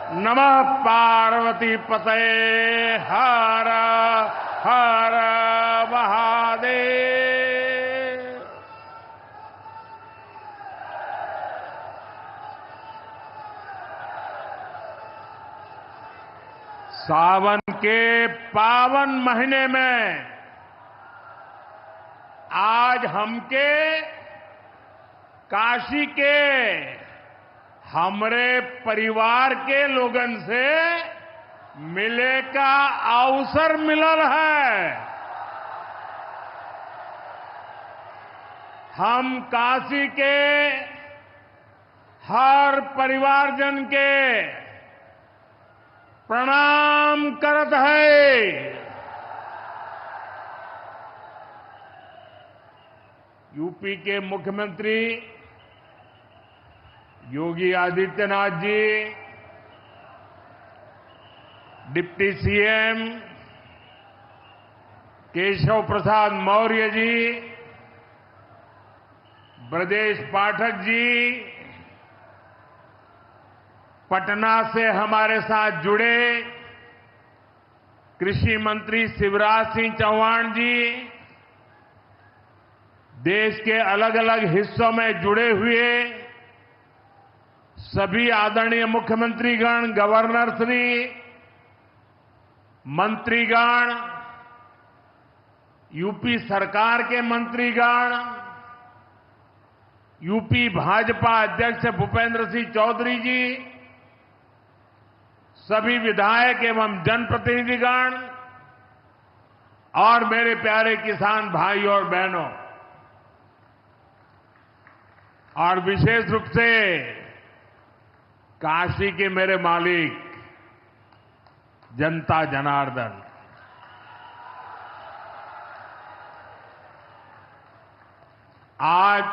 नमः पार्वती पतये हर हर महादेव। सावन के पावन महीने में आज हमके काशी के हमरे परिवार के लोगन से मिले का अवसर मिलल है। हम काशी के हर परिवारजन के प्रणाम करत है। यूपी के मुख्यमंत्री योगी आदित्यनाथ जी, डिप्टी सीएम केशव प्रसाद मौर्य जी, ब्रजेश पाठक जी, पटना से हमारे साथ जुड़े कृषि मंत्री शिवराज सिंह चौहान जी, देश के अलग अलग हिस्सों में जुड़े हुए सभी आदरणीय मुख्यमंत्रीगण, गवर्नर श्री, मंत्रीगण, यूपी सरकार के मंत्रीगण, यूपी भाजपा अध्यक्ष भूपेंद्र सिंह चौधरी जी, सभी विधायक एवं जनप्रतिनिधिगण और मेरे प्यारे किसान भाई और बहनों, और विशेष रूप से काशी के मेरे मालिक जनता जनार्दन, आज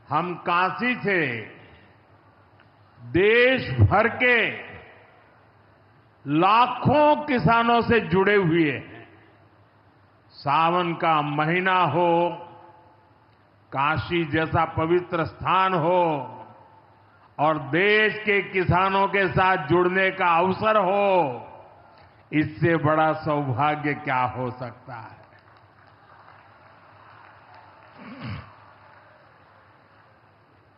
हम काशी से देश भर के लाखों किसानों से जुड़े हुए हैं। सावन का महीना हो, काशी जैसा पवित्र स्थान हो और देश के किसानों के साथ जुड़ने का अवसर हो, इससे बड़ा सौभाग्य क्या हो सकता है।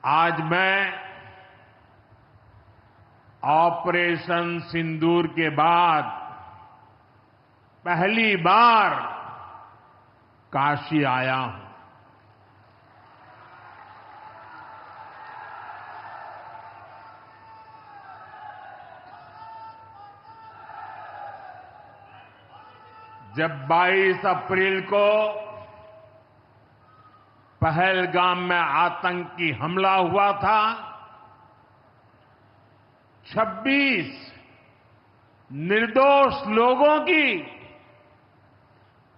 आज मैं ऑपरेशन सिंदूर के बाद पहली बार काशी आया हूं। जब 22 अप्रैल को पहलगाम में आतंकी हमला हुआ था, 26 निर्दोष लोगों की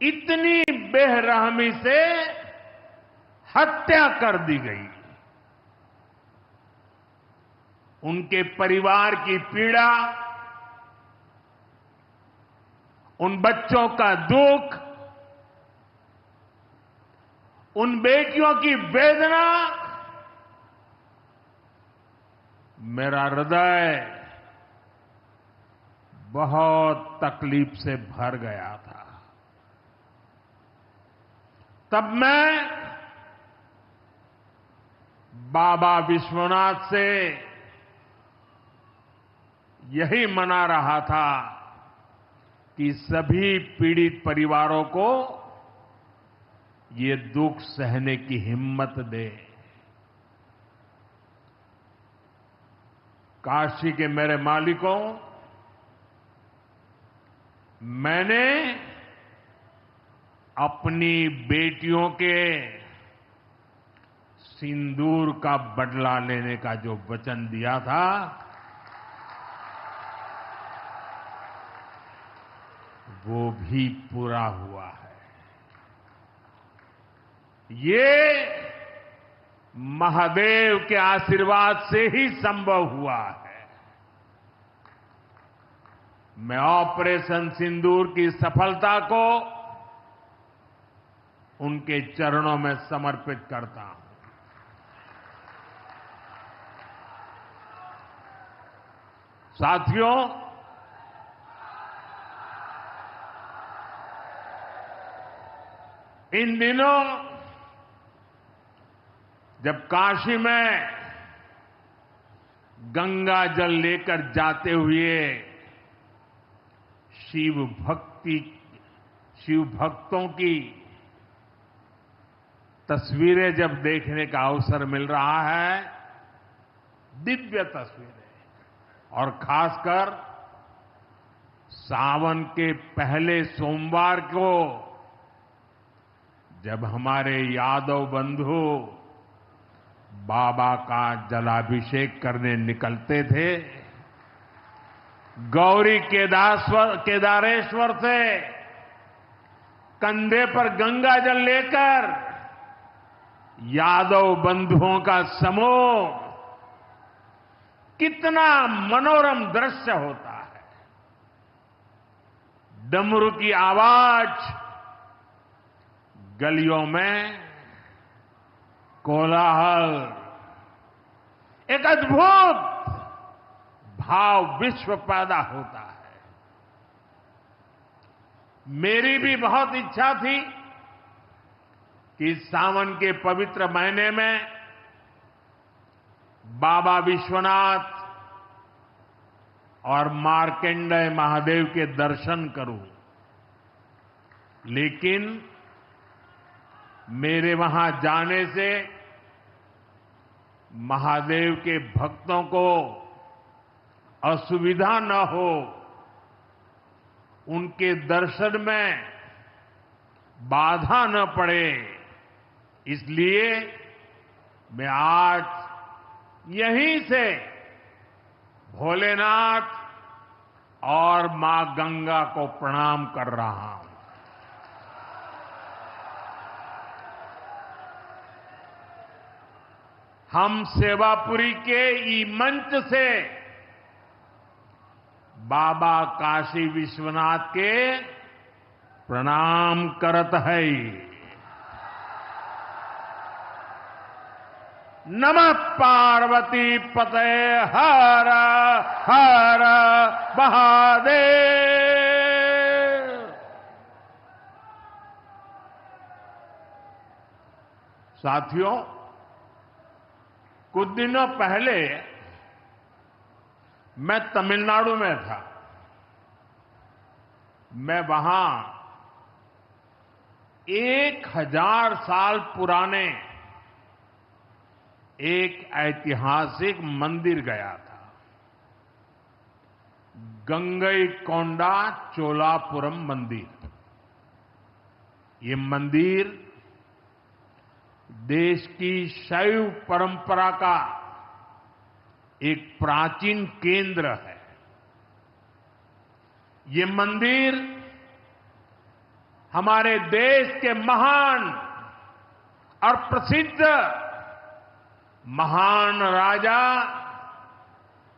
इतनी बेरहमी से हत्या कर दी गई। उनके परिवार की पीड़ा, उन बच्चों का दुख, उन बेटियों की वेदना, मेरा हृदय बहुत तकलीफ से भर गया था। तब मैं बाबा विश्वनाथ से यही मना रहा था कि सभी पीड़ित परिवारों को ये दुख सहने की हिम्मत दे। काशी के मेरे मालिकों, मैंने अपनी बेटियों के सिंदूर का बदला लेने का जो वचन दिया था, वो भी पूरा हुआ है। ये महादेव के आशीर्वाद से ही संभव हुआ है। मैं ऑपरेशन सिंदूर की सफलता को उनके चरणों में समर्पित करता हूं। साथियों, इन दिनों जब काशी में गंगा जल लेकर जाते हुए शिव भक्तों की तस्वीरें जब देखने का अवसर मिल रहा है, दिव्य तस्वीरें, और खासकर सावन के पहले सोमवार को जब हमारे यादव बंधु बाबा का जलाभिषेक करने निकलते थे, गौरी केदारेश्वर से कंधे पर गंगा जल लेकर यादव बंधुओं का समूह, कितना मनोरम दृश्य होता है। डमरू की आवाज, गलियों में कोलाहल, एक अद्भुत भाव विश्व पैदा होता है। मेरी भी बहुत इच्छा थी कि सावन के पवित्र महीने में बाबा विश्वनाथ और मार्कंडेय महादेव के दर्शन करूं, लेकिन मेरे वहां जाने से महादेव के भक्तों को असुविधा न हो, उनके दर्शन में बाधा न पड़े, इसलिए मैं आज यहीं से भोलेनाथ और मां गंगा को प्रणाम कर रहा हूं। हम सेवापुरी के ई मंच से बाबा काशी विश्वनाथ के प्रणाम करत है। नमः पार्वती पते हर हर महादेव। साथियों, कुछ दिनों पहले मैं तमिलनाडु में था। मैं वहां 1000 साल पुराने एक ऐतिहासिक मंदिर गया था, गंगईकोंडा चोलापुरम मंदिर। ये मंदिर देश की शैव परंपरा का एक प्राचीन केंद्र है। ये मंदिर हमारे देश के महान और प्रसिद्ध महान राजा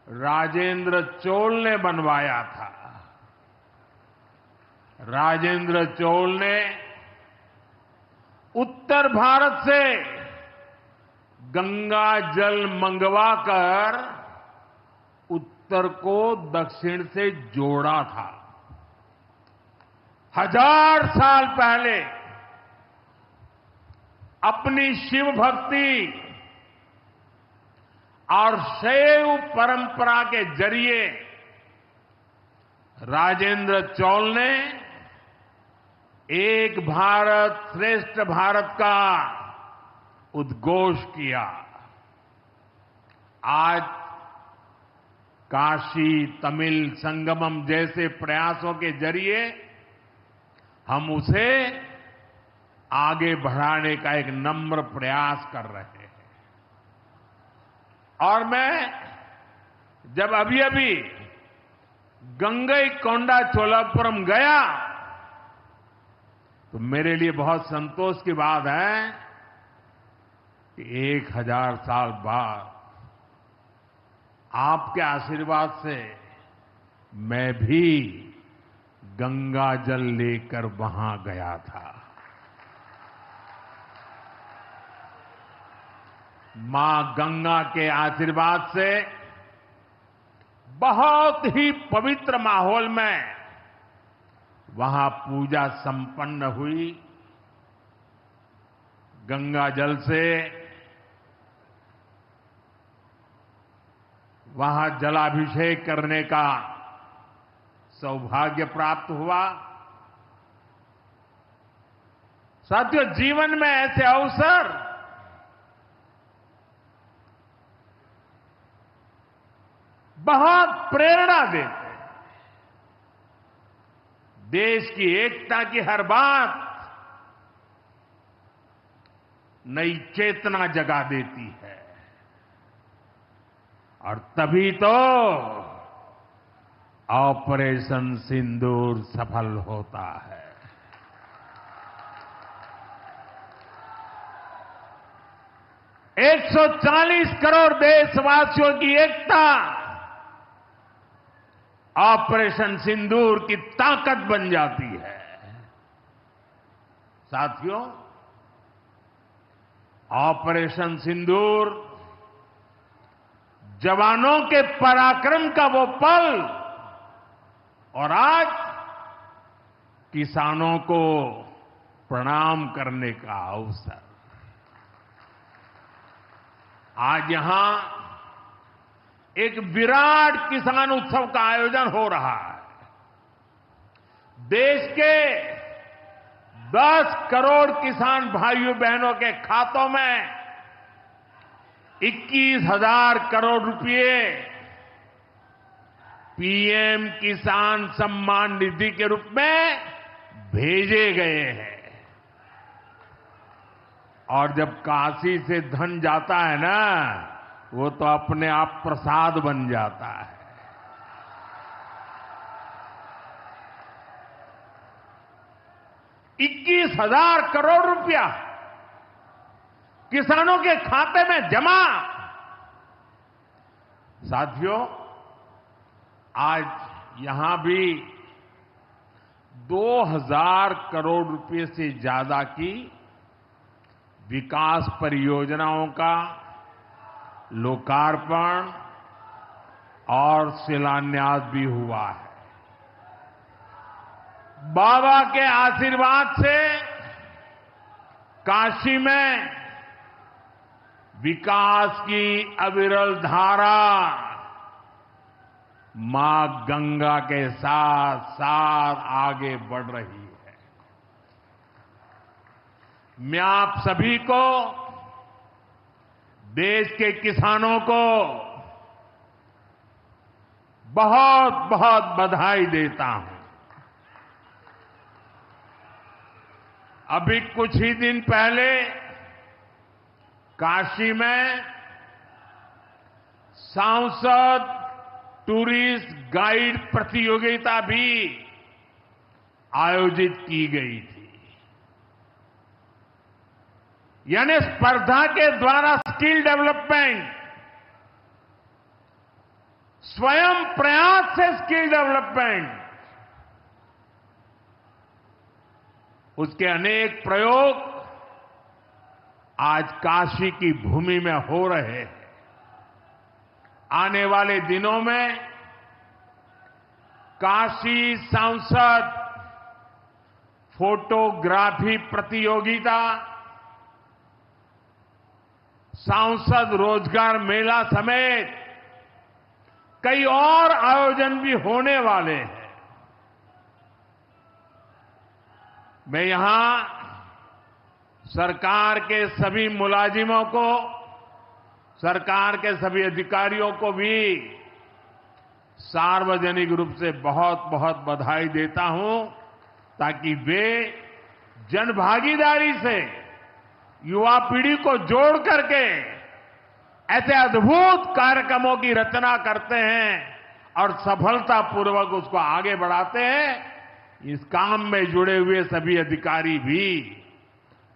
राजेंद्र चोल ने बनवाया था। राजेंद्र चोल ने उत्तर भारत से गंगा जल मंगवाकर उत्तर को दक्षिण से जोड़ा था। 1000 साल पहले अपनी शिव भक्ति और शैव परंपरा के जरिए राजेंद्र चोल ने एक भारत श्रेष्ठ भारत का उद्घोष किया। आज काशी तमिल संगमम जैसे प्रयासों के जरिए हम उसे आगे बढ़ाने का एक नम्र प्रयास कर रहे हैं। और मैं जब अभी गंगईकोंडा चोलापुरम गया तो मेरे लिए बहुत संतोष की बात है कि 1000 साल बाद आपके आशीर्वाद से मैं भी गंगा जल लेकर वहां गया था। मां गंगा के आशीर्वाद से बहुत ही पवित्र माहौल में वहां पूजा संपन्न हुई। गंगा जल से वहां जलाभिषेक करने का सौभाग्य प्राप्त हुआ। साथियों, जीवन में ऐसे अवसर बहुत प्रेरणा देते हैं। देश की एकता की हर बात नई चेतना जगा देती है और तभी तो ऑपरेशन सिंदूर सफल होता है। 140 करोड़ देशवासियों की एकता ऑपरेशन सिंदूर की ताकत बन जाती है। साथियों, ऑपरेशन सिंदूर जवानों के पराक्रम का वो पल और आज किसानों को प्रणाम करने का अवसर। आज यहां एक विराट किसान उत्सव का आयोजन हो रहा है। देश के 10 करोड़ किसान भाइयों बहनों के खातों में 21,000 करोड़ रुपए पीएम किसान सम्मान निधि के रूप में भेजे गए हैं। और जब काशी से धन जाता है ना, वो तो अपने आप प्रसाद बन जाता है। ₹21,000 करोड़ रुपया किसानों के खाते में जमा। साथियों, आज यहां भी 2,000 करोड़ रुपए से ज्यादा की विकास परियोजनाओं का लोकार्पण और शिलान्यास भी हुआ है। बाबा के आशीर्वाद से काशी में विकास की अविरल धारा मां गंगा के साथ साथ आगे बढ़ रही है। मैं आप सभी को, देश के किसानों को बहुत बहुत बधाई देता हूं। अभी कुछ ही दिन पहले काशी में सांसद टूरिस्ट गाइड प्रतियोगिता भी आयोजित की गई थी। यानी स्पर्धा के द्वारा स्किल डेवलपमेंट, स्वयं प्रयास से स्किल डेवलपमेंट, उसके अनेक प्रयोग आज काशी की भूमि में हो रहे हैं। आने वाले दिनों में काशी सांसद फोटोग्राफी प्रतियोगिता, सांसद रोजगार मेला समेत कई और आयोजन भी होने वाले हैं। मैं यहां सरकार के सभी मुलाजिमों को, सरकार के सभी अधिकारियों को भी सार्वजनिक रूप से बहुत बहुत बधाई देता हूं, ताकि वे जनभागीदारी से युवा पीढ़ी को जोड़ करके ऐसे अद्भुत कार्यक्रमों की रचना करते हैं और सफलतापूर्वक उसको आगे बढ़ाते हैं। इस काम में जुड़े हुए सभी अधिकारी भी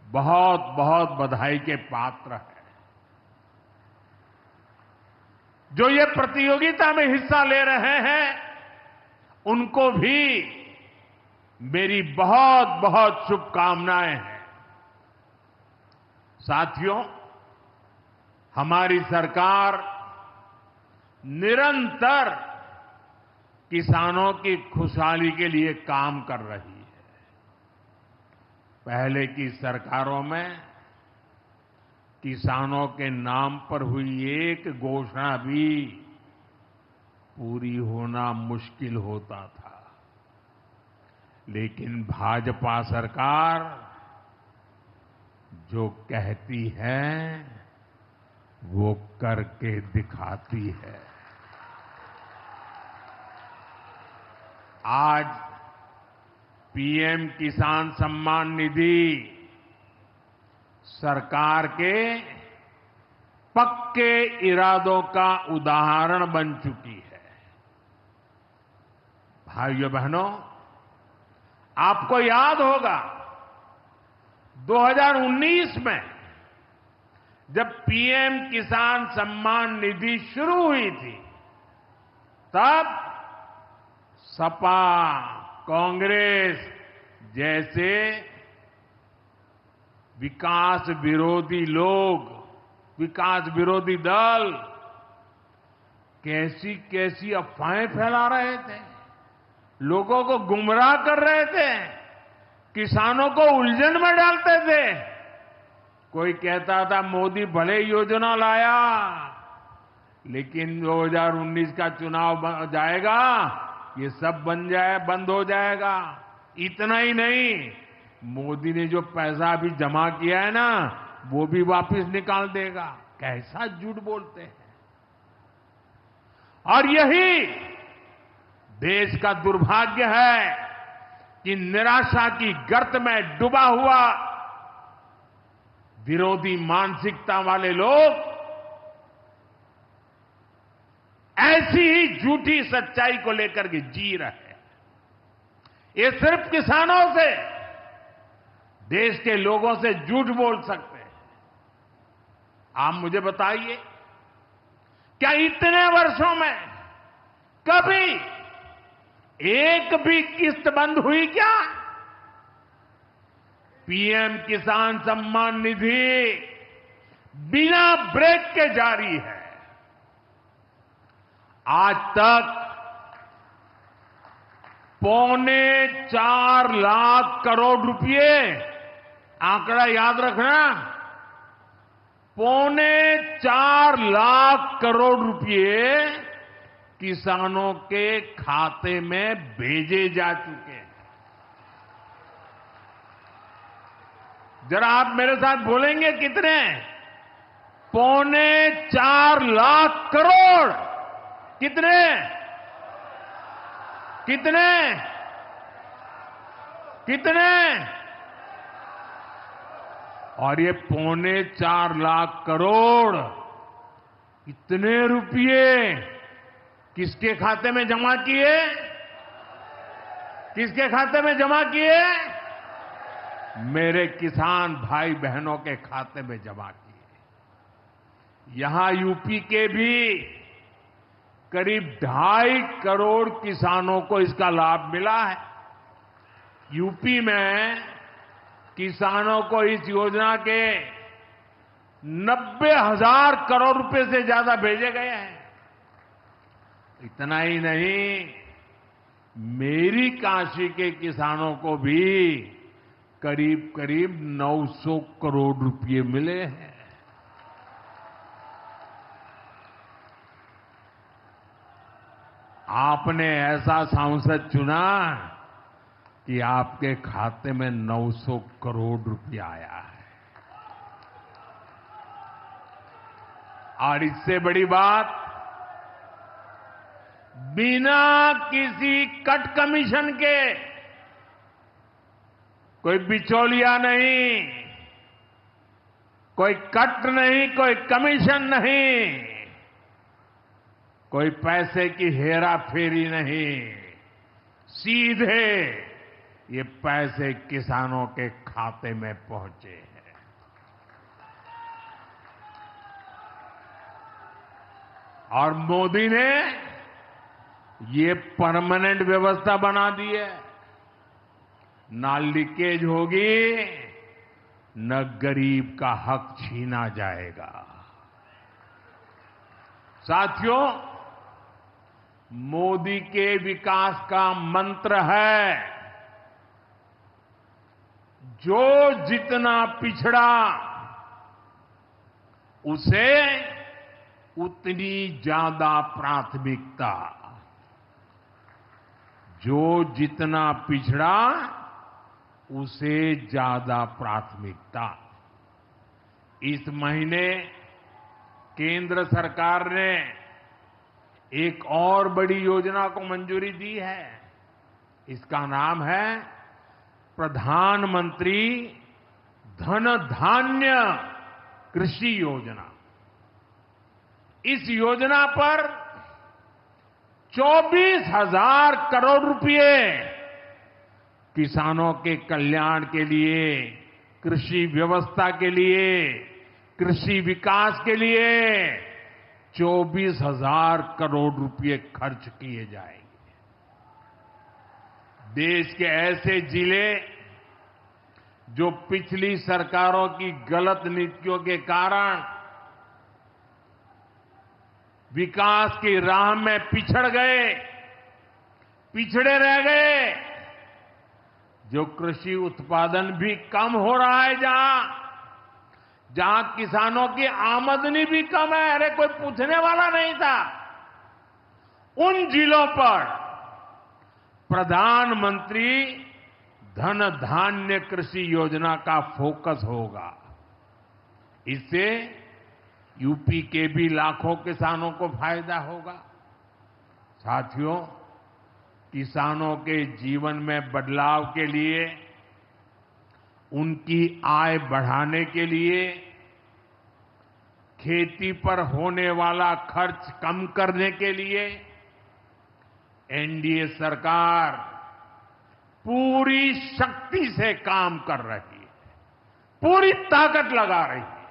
बहुत बहुत बधाई के पात्र हैं। जो ये प्रतियोगिता में हिस्सा ले रहे हैं, उनको भी मेरी बहुत बहुत शुभकामनाएं हैं। साथियों, हमारी सरकार निरंतर किसानों की खुशहाली के लिए काम कर रही है। पहले की सरकारों में किसानों के नाम पर हुई एक घोषणा भी पूरी होना मुश्किल होता था, लेकिन भाजपा सरकार जो कहती है वो करके दिखाती है। आज पीएम किसान सम्मान निधि सरकार के पक्के इरादों का उदाहरण बन चुकी है। भाइयों बहनों, आपको याद होगा 2019 में जब पीएम किसान सम्मान निधि शुरू हुई थी, तब सपा, कांग्रेस जैसे विकास विरोधी लोग, विकास विरोधी दल कैसी कैसी अफवाहें फैला रहे थे, लोगों को गुमराह कर रहे थे, किसानों को उलझन में डालते थे। कोई कहता था मोदी भले योजना लाया, लेकिन 2019 का चुनाव जाएगा, ये सब बंद हो जाएगा। इतना ही नहीं, मोदी ने जो पैसा अभी जमा किया है ना, वो भी वापस निकाल देगा। कैसा झूठ बोलते हैं। और यही देश का दुर्भाग्य है कि निराशा की गर्त में डूबा हुआ विरोधी मानसिकता वाले लोग ऐसी ही झूठी सच्चाई को लेकर के जी रहे हैं। ये सिर्फ किसानों से, देश के लोगों से झूठ बोल सकते हैं। आप मुझे बताइए, क्या इतने वर्षों में कभी एक भी किस्त बंद हुई क्या? पीएम किसान सम्मान निधि बिना ब्रेक के जारी है। आज तक 4.25 लाख करोड़ रुपए, आंकड़ा याद रखना, 4.25 लाख करोड़ रुपए किसानों के खाते में भेजे जा चुके हैं। जरा आप मेरे साथ बोलेंगे कितने? 4.25 लाख करोड़। कितने? कितने? कितने? और ये 4.25 लाख करोड़ इतने रुपये किसके खाते में जमा किए? किसके खाते में जमा किए? मेरे किसान भाई बहनों के खाते में जमा किए। यहां यूपी के भी करीब 2.5 करोड़ किसानों को इसका लाभ मिला है। यूपी में किसानों को इस योजना के 90,000 करोड़ रुपए से ज्यादा भेजे गए हैं। इतना ही नहीं, मेरी काशी के किसानों को भी करीब करीब 900 करोड़ रुपए मिले हैं। आपने ऐसा सांसद चुना कि आपके खाते में 900 करोड़ रुपया आया है। और इससे बड़ी बात, बिना किसी कट कमीशन के, कोई बिचौलिया नहीं, कोई कट नहीं, कोई कमीशन नहीं, कोई पैसे की हेरा फेरी नहीं, सीधे ये पैसे किसानों के खाते में पहुंचे हैं। और मोदी ने ये परमानेंट व्यवस्था बना दी है। ना लीकेज होगी, न गरीब का हक छीना जाएगा। साथियों, मोदी के विकास का मंत्र है, जो जितना पिछड़ा उसे उतनी ज्यादा प्राथमिकता। जो जितना पिछड़ा उसे ज्यादा प्राथमिकता। इस महीने केंद्र सरकार ने एक और बड़ी योजना को मंजूरी दी है। इसका नाम है प्रधानमंत्री धन धान्य कृषि योजना। इस योजना पर 24,000 करोड़ रुपए किसानों के कल्याण के लिए, कृषि व्यवस्था के लिए, कृषि विकास के लिए 24,000 करोड़ रुपए खर्च किए जाएंगे। देश के ऐसे जिले जो पिछली सरकारों की गलत नीतियों के कारण विकास की राह में पिछड़ गए, पिछड़े रह गए, जो कृषि उत्पादन भी कम हो रहा है, जहां किसानों की आमदनी भी कम है, अरे कोई पूछने वाला नहीं था, उन जिलों पर प्रधानमंत्री धन धान्य कृषि योजना का फोकस होगा। इससे यूपी के भी लाखों किसानों को फायदा होगा। साथियों, किसानों के जीवन में बदलाव के लिए, उनकी आय बढ़ाने के लिए, खेती पर होने वाला खर्च कम करने के लिए एनडीए सरकार पूरी शक्ति से काम कर रही है, पूरी ताकत लगा रही है।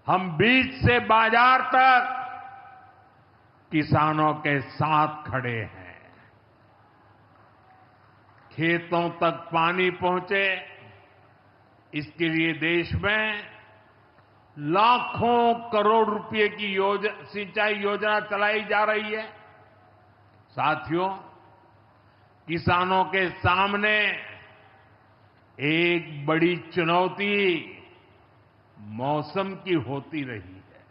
हम बीज से बाजार तक किसानों के साथ खड़े हैं। खेतों तक पानी पहुंचे, इसके लिए देश में लाखों करोड़ रुपए की सिंचाई योजना चलाई जा रही है। साथियों, किसानों के सामने एक बड़ी चुनौती मौसम की होती रही है।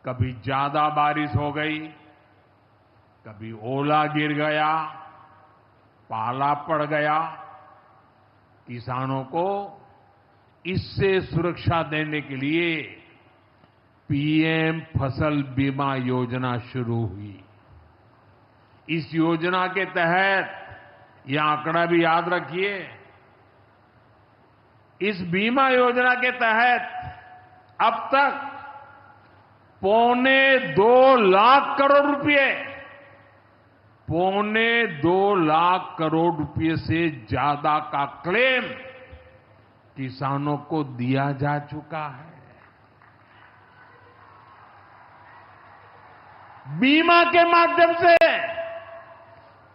कभी ज्यादा बारिश हो गई, कभी ओला गिर गया, पाला पड़ गया। किसानों को इससे सुरक्षा देने के लिए पीएम फसल बीमा योजना शुरू हुई। इस योजना के तहत, यह आंकड़ा भी याद रखिए, इस बीमा योजना के तहत अब तक 2.25 लाख करोड़ रुपए, 2.25 लाख करोड़ रुपए से ज्यादा का क्लेम किसानों को दिया जा चुका है। बीमा के माध्यम से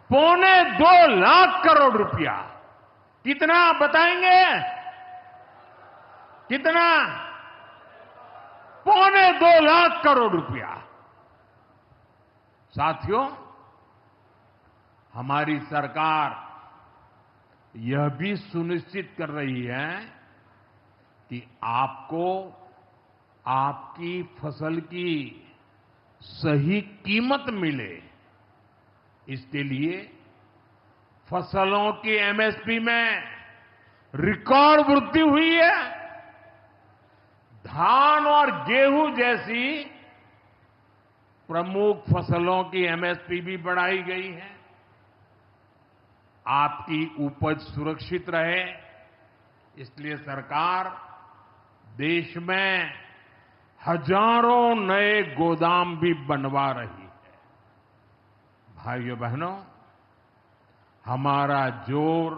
2.25 लाख करोड़ रुपया। कितना बताएंगे? कितना? 2.25 लाख करोड़ रुपया। साथियों, हमारी सरकार यह भी सुनिश्चित कर रही है कि आपको आपकी फसल की सही कीमत मिले। इसके लिए फसलों की एमएसपी में रिकॉर्ड वृद्धि हुई है। धान और गेहूं जैसी प्रमुख फसलों की एमएसपी भी बढ़ाई गई है। आपकी उपज सुरक्षित रहे, इसलिए सरकार देश में हजारों नए गोदाम भी बनवा रही है। भाइयों बहनों, हमारा जोर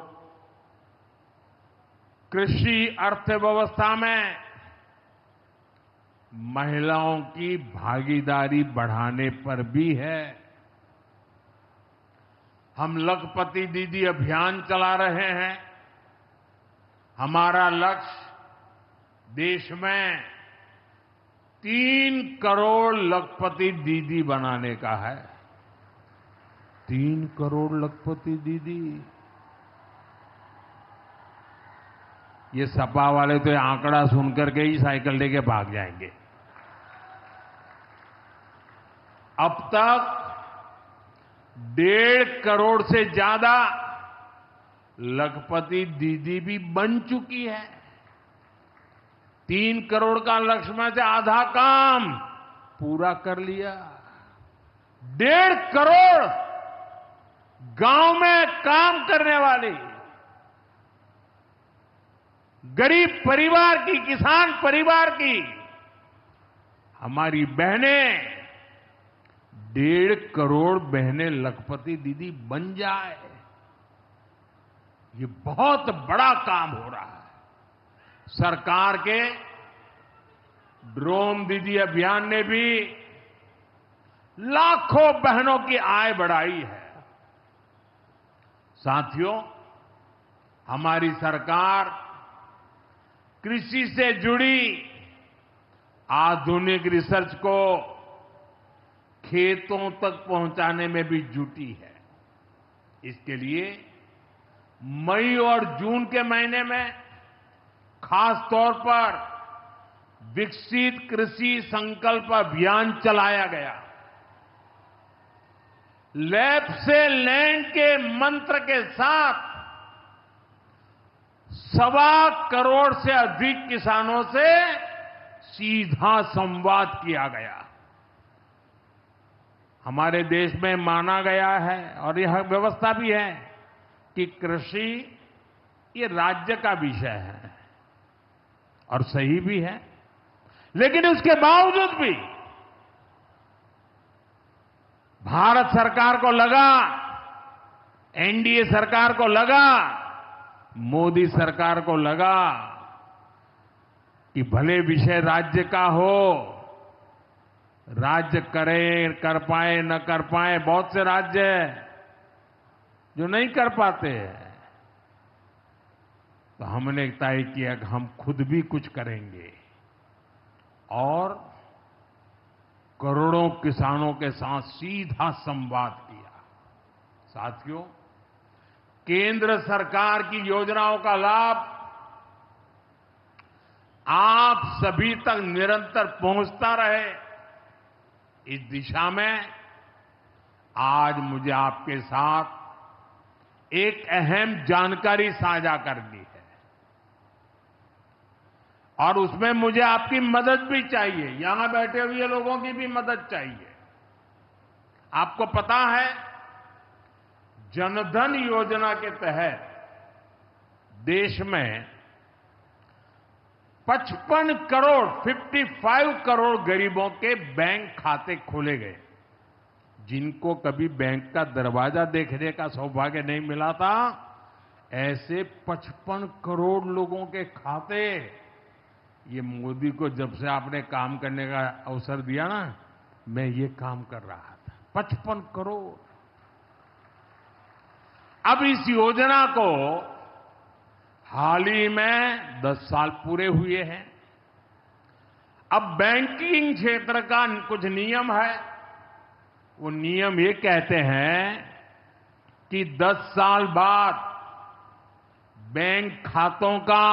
कृषि अर्थव्यवस्था में महिलाओं की भागीदारी बढ़ाने पर भी है। हम लखपति दीदी अभियान चला रहे हैं। हमारा लक्ष्य देश में 3 करोड़ लखपति दीदी बनाने का है। 3 करोड़ लखपति दीदी। ये सपा वाले तो ये आंकड़ा सुनकर के ही साइकिल लेके भाग जाएंगे। अब तक 1.5 करोड़ से ज्यादा लखपति दीदी भी बन चुकी है। 3 करोड़ का लक्ष्य में से आधा काम पूरा कर लिया। 1.5 करोड़ गांव में काम करने वाली गरीब परिवार की, किसान परिवार की हमारी बहनें, 1.5 करोड़ बहनें लखपति दीदी बन जाए, ये बहुत बड़ा काम हो रहा है। सरकार के ड्रोन दीदी अभियान ने भी लाखों बहनों की आय बढ़ाई है। साथियों, हमारी सरकार कृषि से जुड़ी आधुनिक रिसर्च को खेतों तक पहुंचाने में भी जुटी है। इसके लिए मई और जून के महीने में खास तौर पर विकसित कृषि संकल्प अभियान चलाया गया। लैब से लैंड के मंत्र के साथ 1.25 करोड़ से अधिक किसानों से सीधा संवाद किया गया। हमारे देश में माना गया है और यह व्यवस्था भी है कि कृषि ये राज्य का विषय है और सही भी है, लेकिन उसके बावजूद भी भारत सरकार को लगा, एनडीए सरकार को लगा, मोदी सरकार को लगा कि भले विषय राज्य का हो, राज्य करे, कर पाए न कर पाए, बहुत से राज्य जो नहीं कर पाते हैं, तो हमने तय किया कि हम खुद भी कुछ करेंगे और करोड़ों किसानों के साथ सीधा संवाद किया। साथियों, केंद्र सरकार की योजनाओं का लाभ आप सभी तक निरंतर पहुंचता रहे, इस दिशा में आज मुझे आपके साथ एक अहम जानकारी साझा करनी है और उसमें मुझे आपकी मदद भी चाहिए, यहां बैठे हुए लोगों की भी मदद चाहिए। आपको पता है, जनधन योजना के तहत देश में 55 करोड़ गरीबों के बैंक खाते खोले गए। जिनको कभी बैंक का दरवाजा देखने का सौभाग्य नहीं मिला था, ऐसे 55 करोड़ लोगों के खाते, ये मोदी को जब से आपने काम करने का अवसर दिया ना, मैं ये काम कर रहा था। 55 करोड़। अब इस योजना को हाल ही में 10 साल पूरे हुए हैं। अब बैंकिंग क्षेत्र का कुछ नियम है। वो नियम ये कहते हैं कि 10 साल बाद बैंक खातों का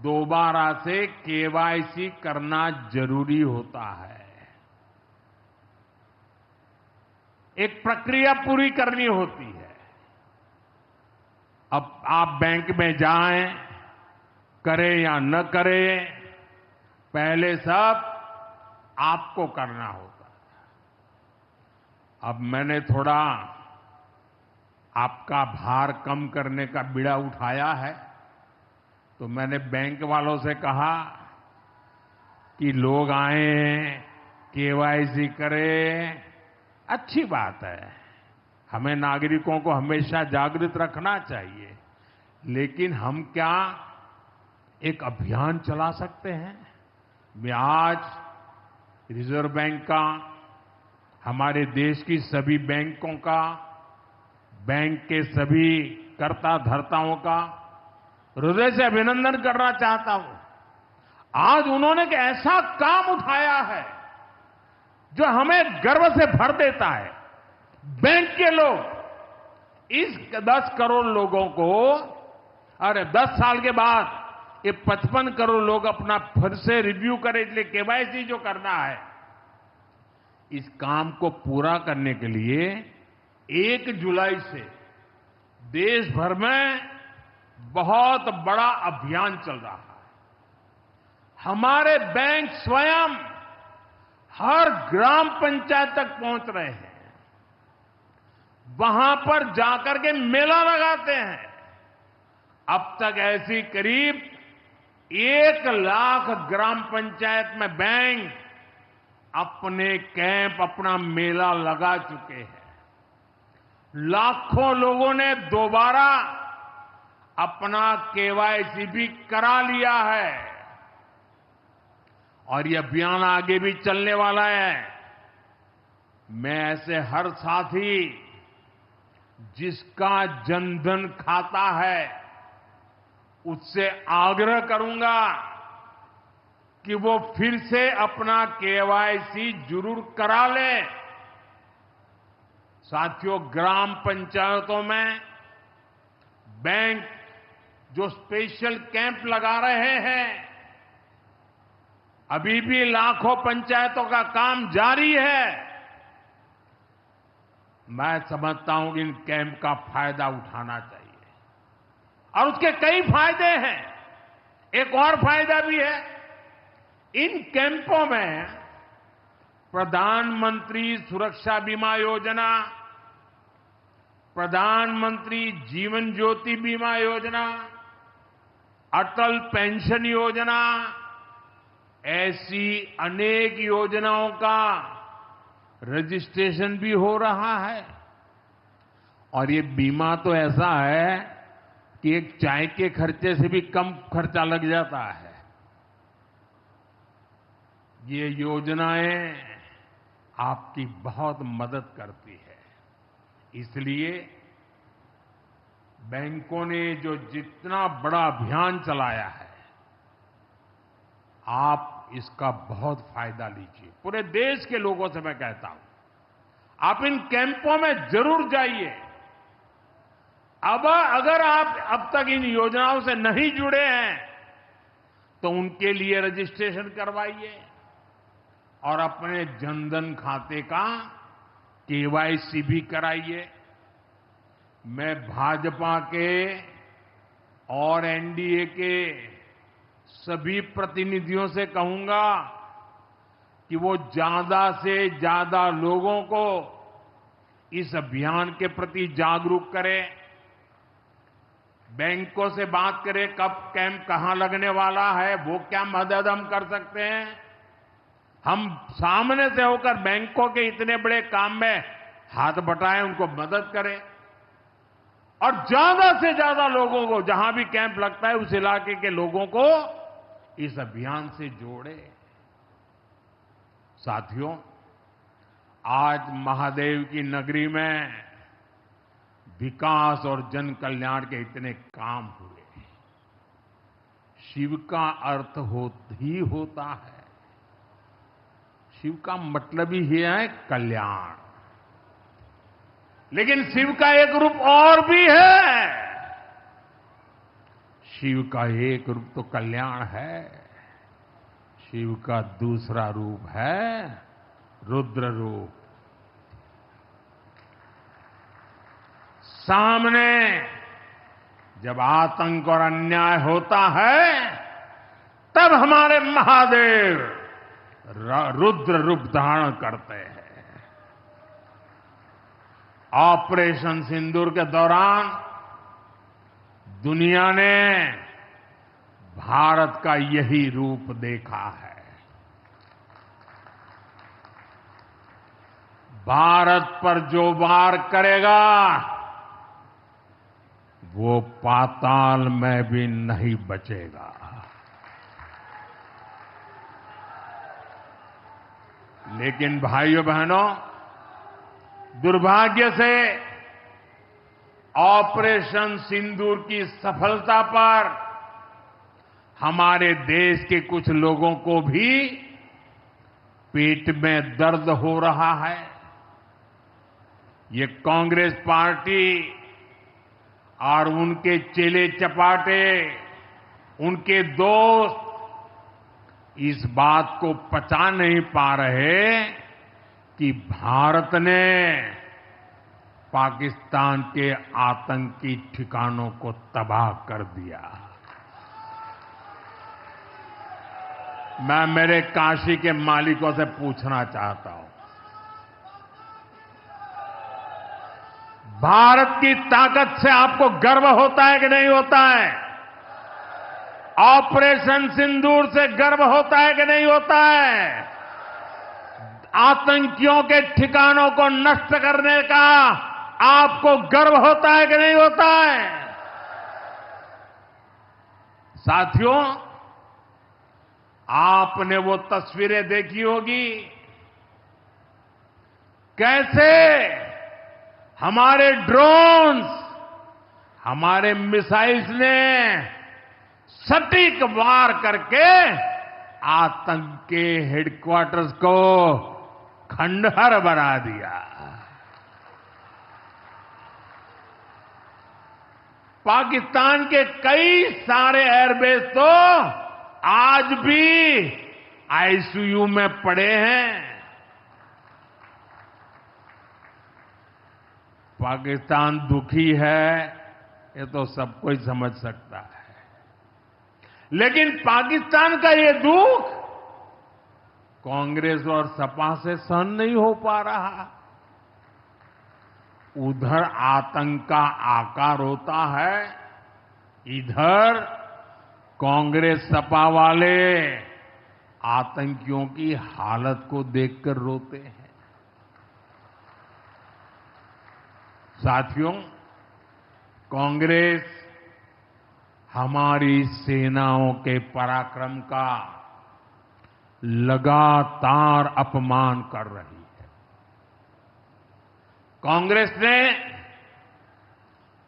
दोबारा से केवाईसी करना जरूरी होता है। एक प्रक्रिया पूरी करनी होती है। अब आप बैंक में जाएं, करें या न करें, पहले सब आपको करना होता है। अब मैंने थोड़ा आपका भार कम करने का बीड़ा उठाया है, तो मैंने बैंक वालों से कहा कि लोग आएं, केवाईसी करें, अच्छी बात है, हमें नागरिकों को हमेशा जागृत रखना चाहिए, लेकिन हम क्या एक अभियान चला सकते हैं? मैं आज रिजर्व बैंक का, हमारे देश की सभी बैंकों का, बैंक के सभी कर्ता धर्ताओं का हृदय से अभिनंदन करना चाहता हूं। आज उन्होंने एक ऐसा काम उठाया है जो हमें गर्व से भर देता है। बैंक के लोग इस 10 करोड़ लोगों को, अरे 10 साल के बाद ये 55 करोड़ लोग अपना फिर से रिव्यू करें, इसलिए केवाईसी जो करना है, इस काम को पूरा करने के लिए 1 जुलाई से देश भर में बहुत बड़ा अभियान चल रहा है। हमारे बैंक स्वयं हर ग्राम पंचायत तक पहुंच रहे हैं, वहां पर जाकर के मेला लगाते हैं। अब तक ऐसी करीब 1 लाख ग्राम पंचायत में बैंक अपने कैंप, अपना मेला लगा चुके हैं। लाखों लोगों ने दोबारा अपना केवाईसी भी करा लिया है और ये अभियान आगे भी चलने वाला है। मैं ऐसे हर साथी जिसका जनधन खाता है उससे आग्रह करूंगा कि वो फिर से अपना केवाईसी जरूर करा ले। साथियों, ग्राम पंचायतों में बैंक जो स्पेशल कैंप लगा रहे हैं, अभी भी लाखों पंचायतों का काम जारी है। मैं समझता हूं कि इन कैंप का फायदा उठाना चाहिए और उसके कई फायदे हैं। एक और फायदा भी है, इन कैंपों में प्रधानमंत्री सुरक्षा बीमा योजना, प्रधानमंत्री जीवन ज्योति बीमा योजना, अटल पेंशन योजना, ऐसी अनेक योजनाओं का रजिस्ट्रेशन भी हो रहा है। और ये बीमा तो ऐसा है कि एक चाय के खर्चे से भी कम खर्चा लग जाता है। ये योजनाएं आपकी बहुत मदद करती है। इसलिए बैंकों ने जो जितना बड़ा अभियान चलाया है, आप इसका बहुत फायदा लीजिए। पूरे देश के लोगों से मैं कहता हूं, आप इन कैंपों में जरूर जाइए। अब अगर आप अब तक इन योजनाओं से नहीं जुड़े हैं तो उनके लिए रजिस्ट्रेशन करवाइए और अपने जनधन खाते का केवाईसी भी कराइए। मैं भाजपा के और एनडीए के सभी प्रतिनिधियों से कहूंगा कि वो ज्यादा से ज्यादा लोगों को इस अभियान के प्रति जागरूक करें। बैंकों से बात करें कब कैंप कहां लगने वाला है, वो क्या मदद हम कर सकते हैं। हम सामने से होकर बैंकों के इतने बड़े काम में हाथ बटाएं, उनको मदद करें और ज्यादा से ज्यादा लोगों को, जहां भी कैंप लगता है उस इलाके के लोगों को इस अभियान से जोड़े। साथियों, आज महादेव की नगरी में विकास और जन कल्याण के इतने काम हुए। शिव का अर्थ ही होता है, शिव का मतलब ही है कल्याण। लेकिन शिव का एक रूप और भी है। शिव का एक रूप तो कल्याण है, शिव का दूसरा रूप है रुद्र रूप। सामने जब आतंक और अन्याय होता है, तब हमारे महादेव रुद्र रूप धारण करते हैं। ऑपरेशन सिंदूर के दौरान दुनिया ने भारत का यही रूप देखा है। भारत पर जो वार करेगा वो पाताल में भी नहीं बचेगा। लेकिन भाइयों बहनों, दुर्भाग्य से ऑपरेशन सिंदूर की सफलता पर हमारे देश के कुछ लोगों को भी पेट में दर्द हो रहा है। ये कांग्रेस पार्टी और उनके चेले चपाटे, उनके दोस्त इस बात को पचा नहीं पा रहे कि भारत ने पाकिस्तान के आतंकी ठिकानों को तबाह कर दिया। मैं मेरे काशी के मालिकों से पूछना चाहता हूं, भारत की ताकत से आपको गर्व होता है कि नहीं होता है? ऑपरेशन सिंदूर से गर्व होता है कि नहीं होता है? आतंकियों के ठिकानों को नष्ट करने का आपको गर्व होता है कि नहीं होता है? साथियों, आपने वो तस्वीरें देखी होगी, कैसे हमारे ड्रोन्स, हमारे मिसाइल्स ने सटीक वार करके आतंक के हेडक्वार्टर्स को खंडहर बना दिया। पाकिस्तान के कई सारे एयरबेस तो आज भी आईसीयू में पड़े हैं। पाकिस्तान दुखी है, ये तो सब कोई समझ सकता है, लेकिन पाकिस्तान का ये दुख कांग्रेस और सपा से सहन नहीं हो पा रहा। उधर आतंक का आकार होता है, इधर कांग्रेस सपा वाले आतंकियों की हालत को देखकर रोते हैं। साथियों, कांग्रेस हमारी सेनाओं के पराक्रम का लगातार अपमान कर रही है। कांग्रेस ने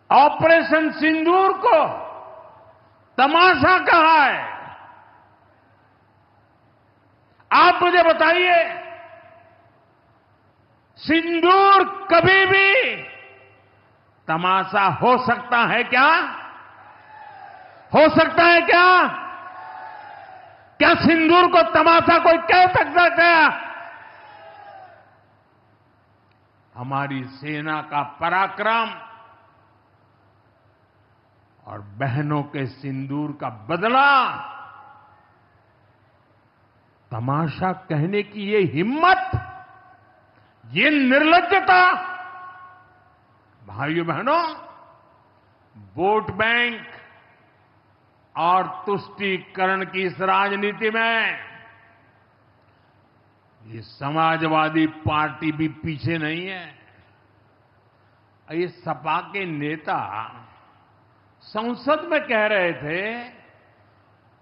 ऑपरेशन सिंदूर को तमाशा कहा है। आप मुझे बताइए, सिंदूर कभी भी तमाशा हो सकता है क्या? हो सकता है क्या? क्या सिंदूर को तमाशा कोई कह सकता है क्या? हमारी सेना का पराक्रम और बहनों के सिंदूर का बदला तमाशा कहने की ये हिम्मत, ये निर्लज्जता, भाइयों बहनों, वोट बैंक और तुष्टीकरण की इस राजनीति में ये समाजवादी पार्टी भी पीछे नहीं है। ये सपा के नेता संसद में कह रहे थे,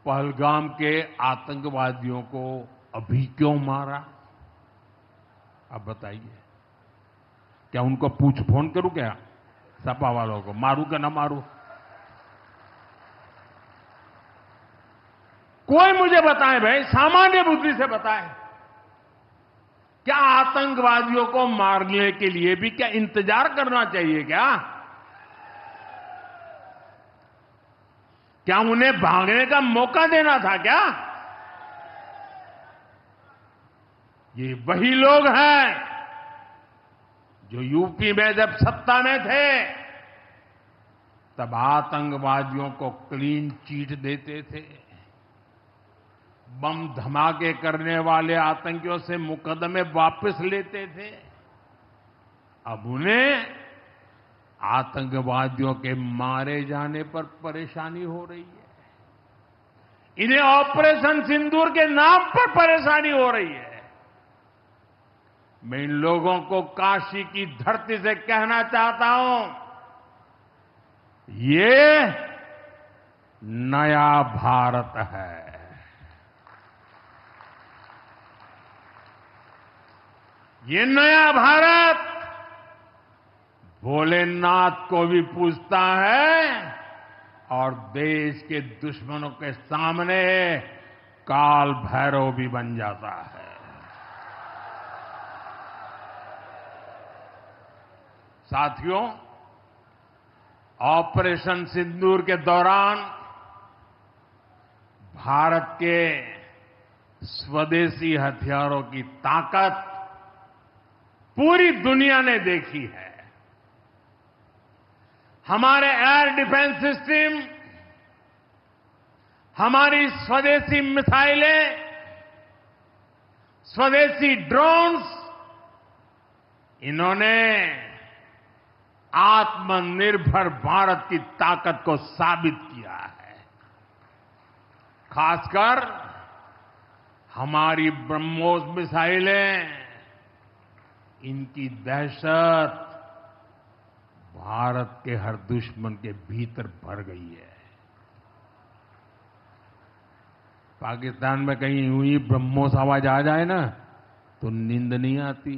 पहलगाम के आतंकवादियों को अभी क्यों मारा? अब बताइए, क्या उनको पूछ फोन करूं क्या? सपा वालों को मारूं क्या ना मारूं? कोई मुझे बताए भाई, सामान्य बुद्धि से बताए, क्या आतंकवादियों को मारने के लिए भी क्या इंतजार करना चाहिए क्या? क्या उन्हें भागने का मौका देना था क्या? ये वही लोग हैं जो यूपी में जब सत्ता में थे तब आतंकवादियों को क्लीन चिट देते थे, बम धमाके करने वाले आतंकियों से मुकदमे वापस लेते थे। अब उन्हें आतंकवादियों के मारे जाने पर परेशानी हो रही है। इन्हें ऑपरेशन सिंदूर के नाम पर परेशानी हो रही है। मैं इन लोगों को काशी की धरती से कहना चाहता हूं, ये नया भारत है। ये नया भारत भोलेनाथ को भी पूजता है और देश के दुश्मनों के सामने काल भैरव भी बन जाता है। साथियों, ऑपरेशन सिंदूर के दौरान भारत के स्वदेशी हथियारों की ताकत पूरी दुनिया ने देखी है। हमारे एयर डिफेंस सिस्टम, हमारी स्वदेशी मिसाइलें, स्वदेशी ड्रोन्स, इन्होंने आत्मनिर्भर भारत की ताकत को साबित किया है। खासकर हमारी ब्रह्मोस मिसाइलें, इनकी दहशत भारत के हर दुश्मन के भीतर भर गई है। पाकिस्तान में कहीं यूं ही ब्रह्मोस आवाज आ जाए ना तो नींद नहीं आती।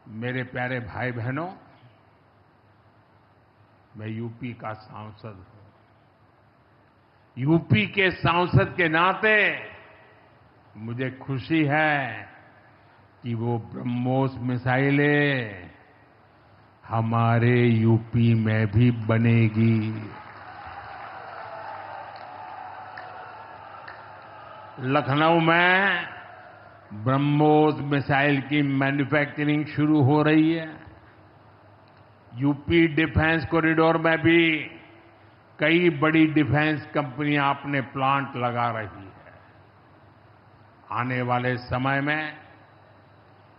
मेरे प्यारे भाई बहनों, मैं यूपी का सांसद हूं। यूपी के सांसद के नाते मुझे खुशी है कि वो ब्रह्मोस मिसाइलें हमारे यूपी में भी बनेगी। लखनऊ में ब्रह्मोस मिसाइल की मैन्युफैक्चरिंग शुरू हो रही है। यूपी डिफेंस कॉरिडोर में भी कई बड़ी डिफेंस कंपनियां अपने प्लांट लगा रही है। आने वाले समय में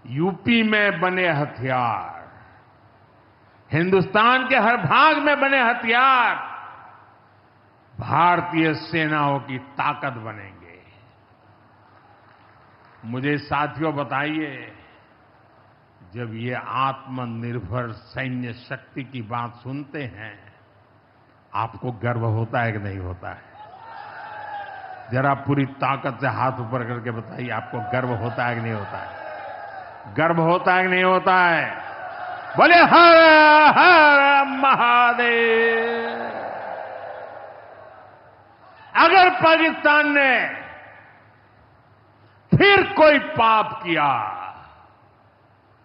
यूपी में बने हथियार, हिंदुस्तान के हर भाग में बने हथियार भारतीय सेनाओं की ताकत बनेंगे। मुझे साथियों बताइए, जब ये आत्मनिर्भर सैन्य शक्ति की बात सुनते हैं, आपको गर्व होता है कि नहीं होता है? जरा पूरी ताकत से हाथ ऊपर करके बताइए, आपको गर्व होता है कि नहीं होता है? गर्व होता है कि नहीं होता है? बोले हर हर महादेव। अगर पाकिस्तान ने फिर कोई पाप किया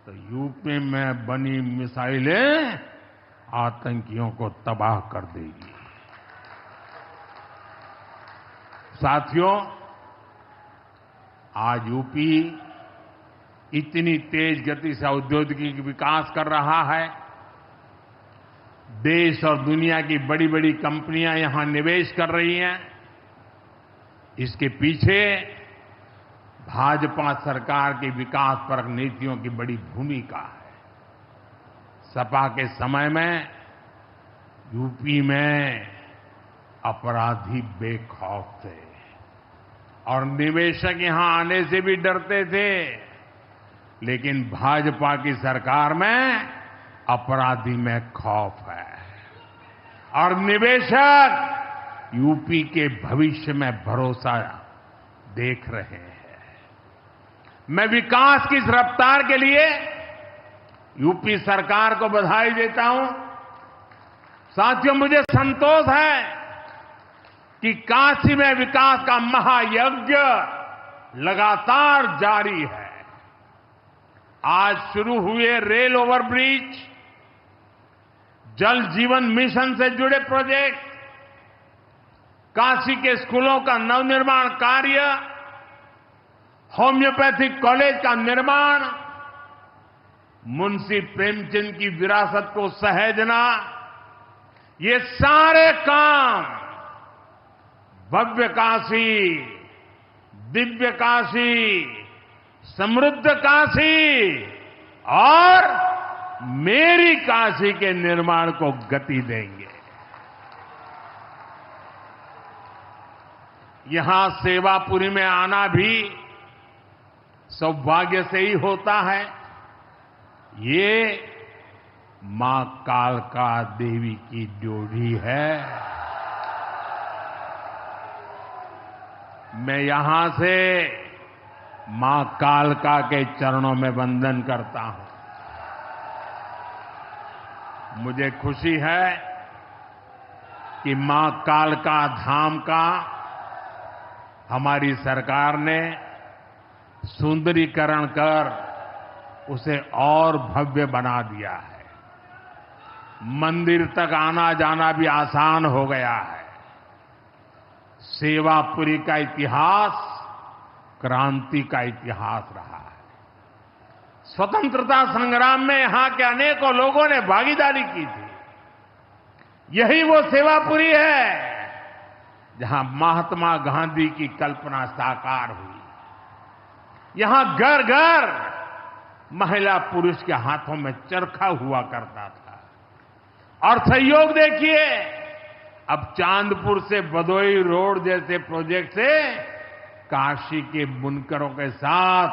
तो यूपी में बनी मिसाइलें आतंकियों को तबाह कर देगी। साथियों, आज यूपी इतनी तेज गति से औद्योगिक विकास कर रहा है। देश और दुनिया की बड़ी बड़ी कंपनियां यहां निवेश कर रही हैं। इसके पीछे भाजपा सरकार की विकासपरक नीतियों की बड़ी भूमिका है। सपा के समय में यूपी में अपराधी बेखौफ थे और निवेशक यहां आने से भी डरते थे, लेकिन भाजपा की सरकार में अपराधी में खौफ है और निवेशक यूपी के भविष्य में भरोसा देख रहे हैं। मैं विकास की इस रफ्तार के लिए यूपी सरकार को बधाई देता हूं। साथियों, मुझे संतोष है कि काशी में विकास का महायज्ञ लगातार जारी है। आज शुरू हुए रेल ओवरब्रिज, जल जीवन मिशन से जुड़े प्रोजेक्ट, काशी के स्कूलों का नवनिर्माण कार्य, होम्योपैथिक कॉलेज का निर्माण, मुंशी प्रेमचंद की विरासत को सहेजना, ये सारे काम भव्य काशी, दिव्य काशी, समृद्ध काशी और मेरी काशी के निर्माण को गति देंगे। यहां सेवापुरी में आना भी सौभाग्य से ही होता है। ये मां कालका देवी की ड्योढ़ी है। मैं यहां से मां कालका के चरणों में वंदन करता हूं। मुझे खुशी है कि मां कालका धाम का हमारी सरकार ने सुंदरीकरण कर उसे और भव्य बना दिया है। मंदिर तक आना जाना भी आसान हो गया है। सेवापुरी का इतिहास क्रांति का इतिहास रहा है। स्वतंत्रता संग्राम में यहां के अनेकों लोगों ने भागीदारी की थी। यही वो सेवापुरी है जहां महात्मा गांधी की कल्पना साकार हुई। यहां घर घर महिला पुरुष के हाथों में चरखा हुआ करता था। और सहयोग देखिए, अब चांदपुर से भदोई रोड जैसे प्रोजेक्ट से काशी के बुनकरों के साथ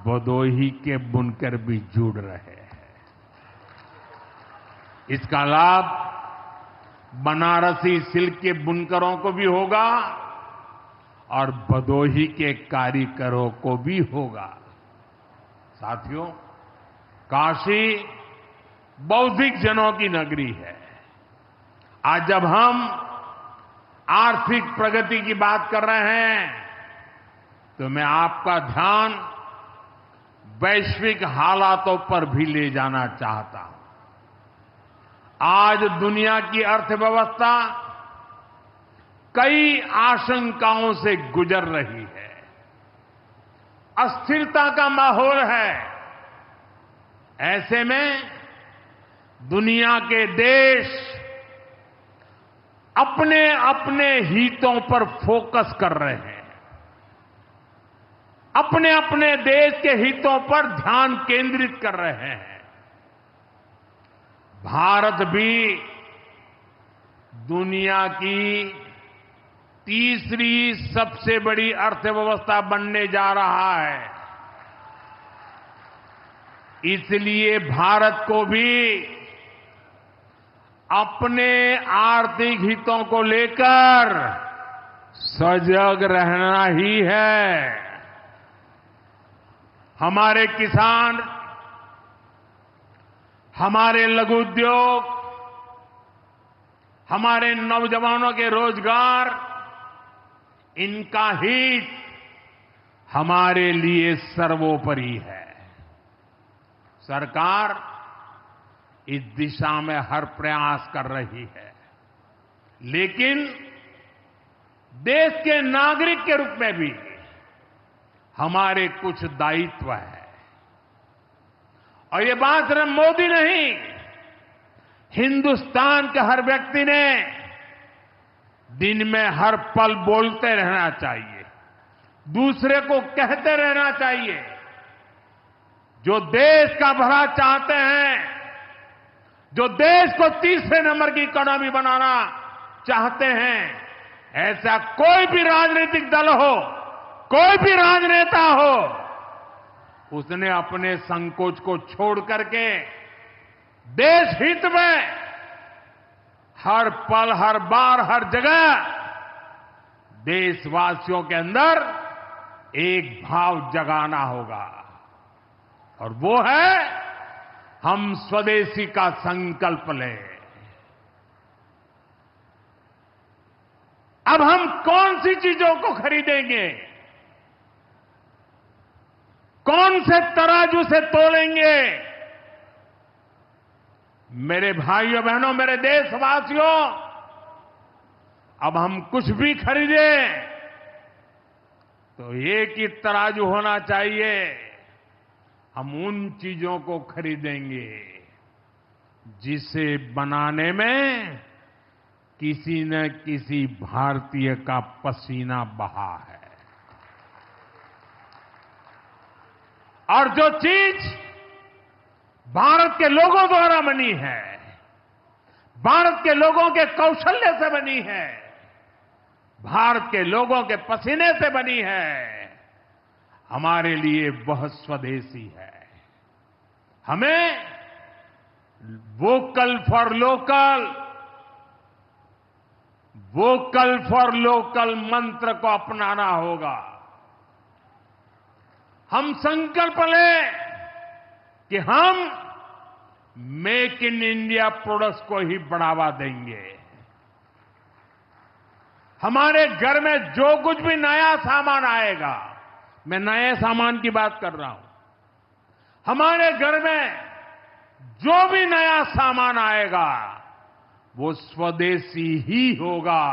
भदोही के बुनकर भी जुड़ रहे हैं। इसका लाभ बनारसी सिल्क के बुनकरों को भी होगा और भदोही के कारीगरों को भी होगा। साथियों, काशी बौद्धिक जनों की नगरी है। आज जब हम आर्थिक प्रगति की बात कर रहे हैं तो मैं आपका ध्यान वैश्विक हालातों पर भी ले जाना चाहता हूं। आज दुनिया की अर्थव्यवस्था कई आशंकाओं से गुजर रही है। अस्थिरता का माहौल है। ऐसे में दुनिया के देश अपने अपने हितों पर फोकस कर रहे हैं। अपने अपने देश के हितों पर ध्यान केंद्रित कर रहे हैं। भारत भी दुनिया की तीसरी सबसे बड़ी अर्थव्यवस्था बनने जा रहा है। इसलिए भारत को भी अपने आर्थिक हितों को लेकर सजग रहना ही है। हमारे किसान, हमारे लघु उद्योग, हमारे नौजवानों के रोजगार, इनका हित हमारे लिए सर्वोपरि है। सरकार इस दिशा में हर प्रयास कर रही है, लेकिन देश के नागरिक के रूप में भी हमारे कुछ दायित्व है। और ये बात सिर्फ मोदी नहीं, हिंदुस्तान के हर व्यक्ति ने दिन में हर पल बोलते रहना चाहिए, दूसरे को कहते रहना चाहिए। जो देश का भला चाहते हैं, जो देश को तीसरे नंबर की इकोनॉमी बनाना चाहते हैं, ऐसा कोई भी राजनीतिक दल हो, कोई भी राजनेता हो, उसने अपने संकोच को छोड़ करके देश हित में हर पल, हर बार, हर जगह देशवासियों के अंदर एक भाव जगाना होगा, और वो है हम स्वदेशी का संकल्प लें। अब हम कौन सी चीजों को खरीदेंगे, कौन से तराजू से तोलेंगे? मेरे भाइयों बहनों, मेरे देशवासियों, अब हम कुछ भी खरीदें तो एक ही तराजू होना चाहिए। हम उन चीजों को खरीदेंगे जिसे बनाने में किसी न किसी भारतीय का पसीना बहा है। और जो चीज भारत के लोगों द्वारा बनी है, भारत के लोगों के कौशल्य से बनी है, भारत के लोगों के पसीने से बनी है, हमारे लिए वह स्वदेशी है। हमें vocal for local, vocal for local मंत्र को अपनाना होगा। हम संकल्प लें कि हम मेक इन इंडिया प्रोडक्ट्स को ही बढ़ावा देंगे। हमारे घर में जो कुछ भी नया सामान आएगा, मैं नए सामान की बात कर रहा हूं, हमारे घर में जो भी नया सामान आएगा वो स्वदेशी ही होगा।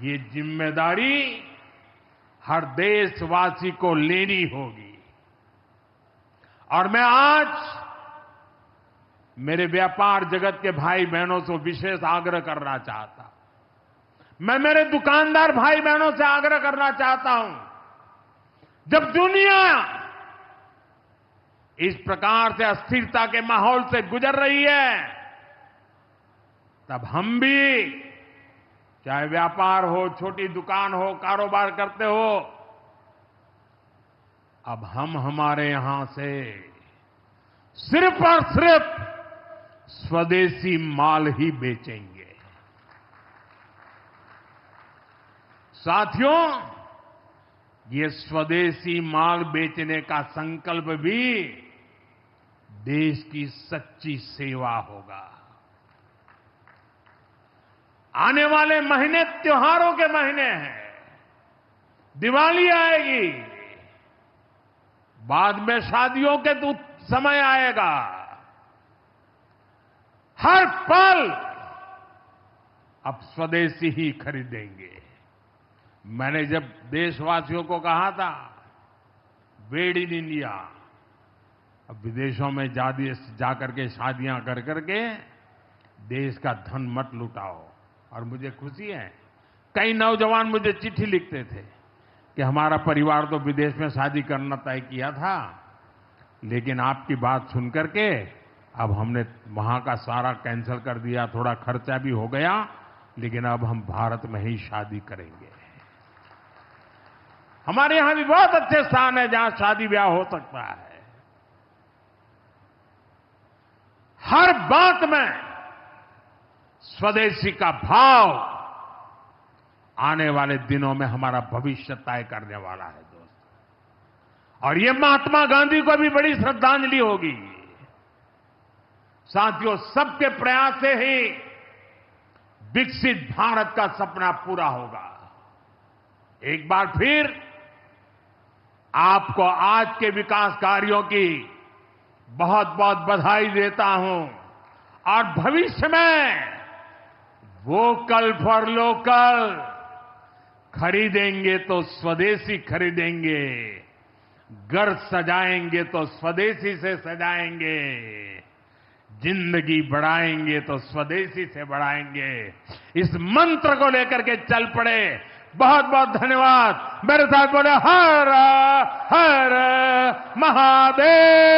ये जिम्मेदारी हर देशवासी को लेनी होगी। और मैं आज मेरे व्यापार जगत के भाई बहनों से विशेष आग्रह करना चाहता हूं। मैं मेरे दुकानदार भाई बहनों से आग्रह करना चाहता हूं, जब दुनिया इस प्रकार से अस्थिरता के माहौल से गुजर रही है, तब हम भी, चाहे व्यापार हो, छोटी दुकान हो, कारोबार करते हो, अब हम हमारे यहां से सिर्फ और सिर्फ स्वदेशी माल ही बेचेंगे। साथियों, ये स्वदेशी माल बेचने का संकल्प भी देश की सच्ची सेवा होगा। आने वाले महीने त्योहारों के महीने हैं। दिवाली आएगी, बाद में शादियों के समय आएगा। हर पल अब स्वदेशी ही खरीदेंगे। मैंने जब देशवासियों को कहा था मेड इन इंडिया, अब विदेशों में जाकर के शादियां कर करके देश का धन मत लुटाओ। और मुझे खुशी है, कई नौजवान मुझे चिट्ठी लिखते थे कि हमारा परिवार तो विदेश में शादी करना तय किया था, लेकिन आपकी बात सुन करके अब हमने वहां का सारा कैंसिल कर दिया। थोड़ा खर्चा भी हो गया, लेकिन अब हम भारत में ही शादी करेंगे। हमारे यहां भी बहुत अच्छे स्थान है जहां शादी ब्याह हो सकता है। हर बात में स्वदेशी का भाव आने वाले दिनों में हमारा भविष्य तय करने वाला है दोस्तों। और ये महात्मा गांधी को भी बड़ी श्रद्धांजलि होगी। साथियों, सबके प्रयास से ही विकसित भारत का सपना पूरा होगा। एक बार फिर आपको आज के विकास कार्यों की बहुत बहुत बधाई देता हूं। और भविष्य में वोकल फॉर लोकल, खरीदेंगे तो स्वदेशी खरीदेंगे, घर सजाएंगे तो स्वदेशी से सजाएंगे, जिंदगी बढ़ाएंगे तो स्वदेशी से बढ़ाएंगे। इस मंत्र को लेकर के चल पड़े। बहुत बहुत धन्यवाद। मेरे साथ बोले हर हर महादेव।